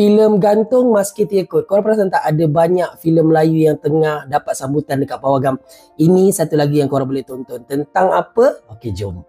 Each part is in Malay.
Filem Gantung Musketeer Code. Korang perasan tak ada banyak filem Melayu yang tengah dapat sambutan dekat Pawagam? Ini satu lagi yang korang boleh tonton. Tentang apa? Okey, jom.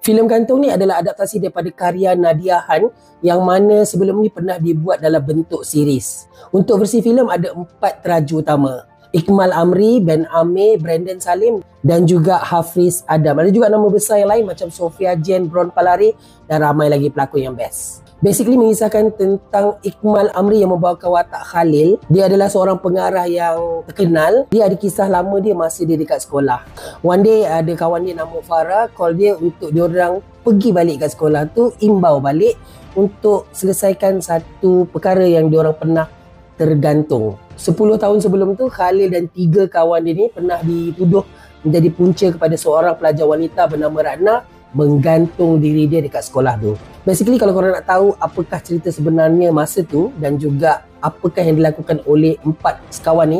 Filem Gantung ni adalah adaptasi daripada karya Nadia Han yang mana sebelum ni pernah dibuat dalam bentuk series. Untuk versi filem ada 4 teraju utama. Iqmal Amri, Ben Amir, Brandon Salim dan juga Hafiz Adam. Ada juga nama besar yang lain macam Sofia Jen, Bron Palari dan ramai lagi pelakon yang best. Basically mengisahkan tentang Iqmal Amri yang membawakan watak Khalil. Dia adalah seorang pengarah yang terkenal. Dia ada kisah lama dia masa dia dekat sekolah. One day ada kawan dia nama Farah call dia untuk diorang pergi balik kat sekolah tu, imbau balik untuk selesaikan satu perkara yang diorang pernah tergantung. 10 tahun sebelum tu Khalil dan 3 kawan dia ni pernah dituduh menjadi punca kepada seorang pelajar wanita bernama Ratna menggantung diri dia dekat sekolah tu. Basically kalau korang nak tahu apakah cerita sebenarnya masa tu dan juga apakah yang dilakukan oleh 4 sekawan ni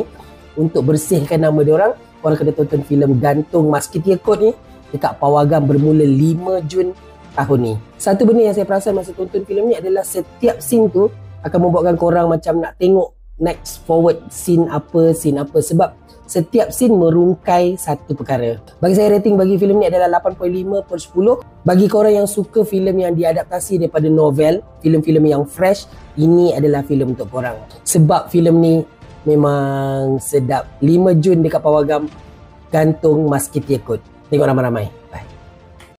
untuk bersihkan nama diorang, korang kena tonton filem Gantung Musketeer Code ni dekat Pawagam bermula 5 Jun tahun ni. Satu benda yang saya perasan masa tonton filem ni adalah setiap scene tu akan membuatkan korang macam nak tengok next forward scene apa sebab setiap scene merungkai satu perkara. Bagi saya rating bagi filem ni adalah 8.5/10. Bagi korang yang suka filem yang diadaptasi daripada novel, filem-filem yang fresh, ini adalah filem untuk korang. Sebab filem ni memang sedap. 5 Jun dekat Pawagam, Gantung Musketeer Code. Tengok ramai-ramai. Bye.